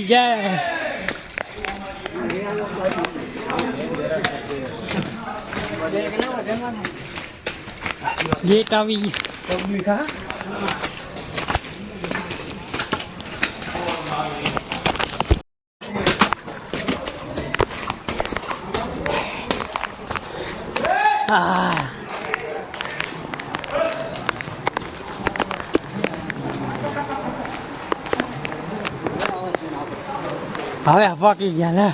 જાય ગેટ આવી હવે પાકી ગયા ને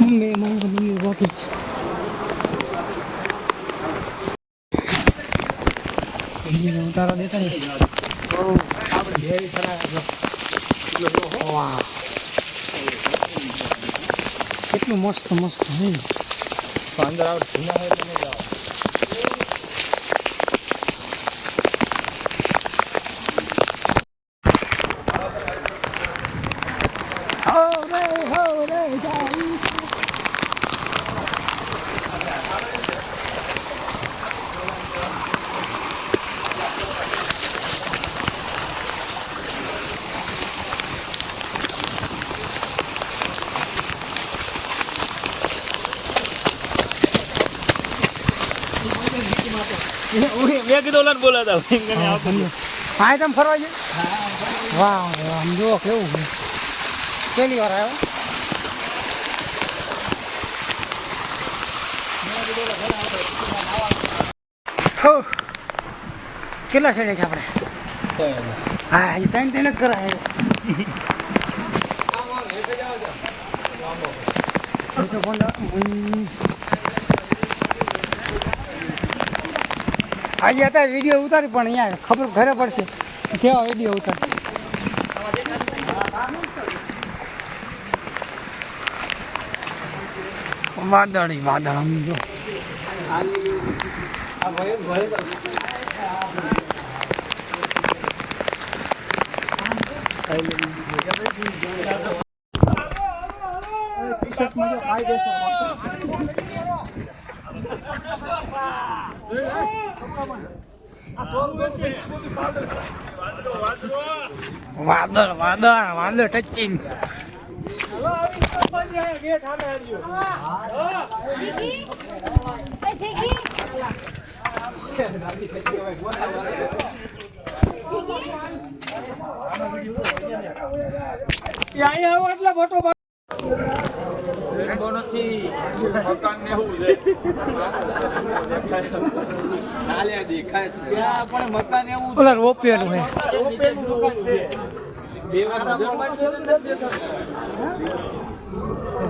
મમ્મી પાકી ઉતારો દેતા ને કેટલું મસ્ત મસ્ત અંદર આવ मैं कીધું ઓલાને બોલાતા હા તમે ફરવા જાય વાહ આમ જો કેવું પહેલી વાર આવ્યો કેટલા છેડે છે આપણે હા હજી ત્રણ ત્રણ જ કરાય આજે અત્યારે વિડીયો ઉતારી પણ અહીંયા ખબર ઘરે પડશે કેવા વિડીયો ઉતાર વાદળી વાદળ આમ જો વાદળ વાદળ વાદળ ટચિંગ એટલે ફોટો ઓલા રોપેલું હે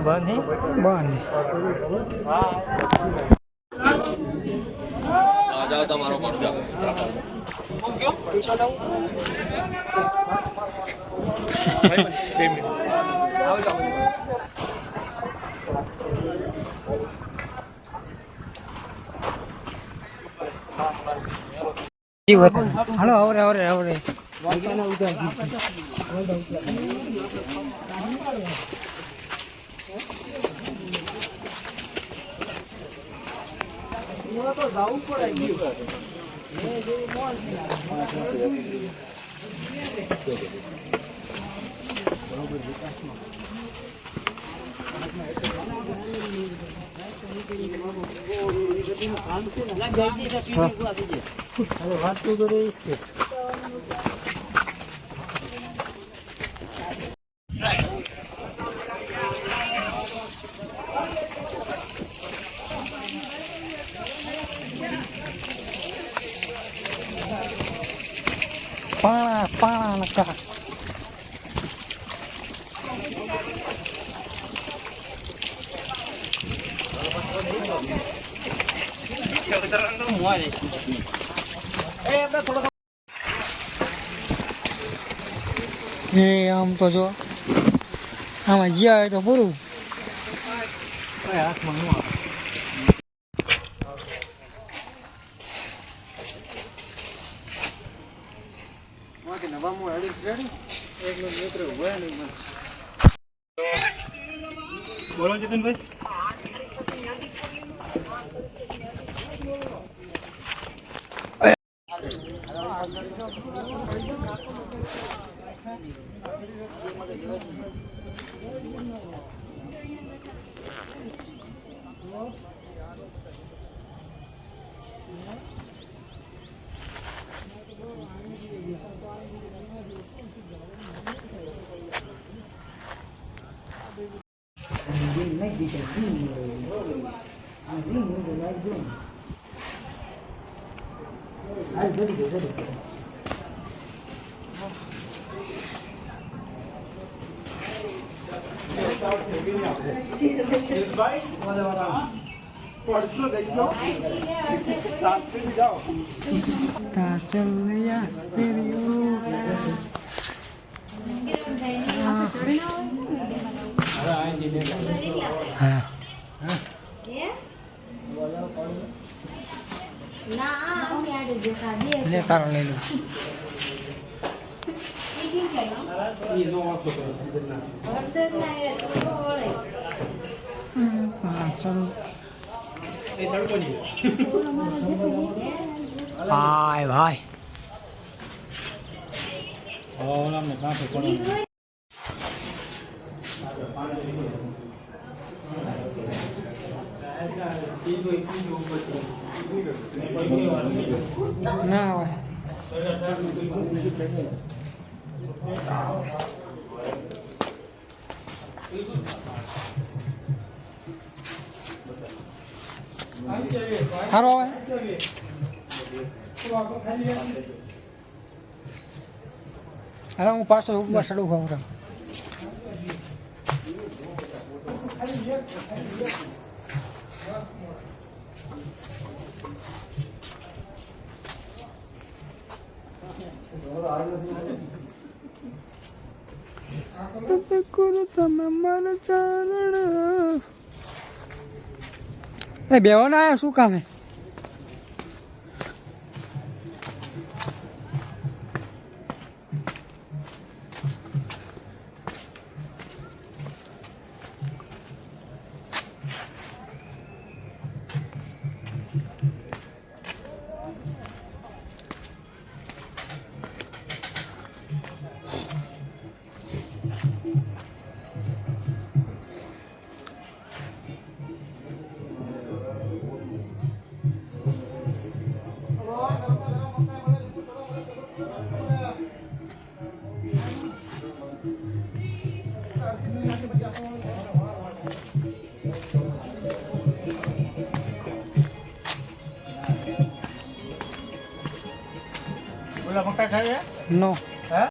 બંધ જાઓ તમારો હાલો આવરે આવરે આવરે તો જવું પડે વાત તો કરે છે પાણા પાણા નકા આમ તો જો આમાં જ્યાં હોય તો પૂરું હાથમાં હું બોલો જીતનભાઈ ले तारो ले लो चलो भाई भाई ना हारो अरे હું પાછો ઉપર ચડું ખાવ બેહો ના શું કામ હે બોલા મકા ખાય નો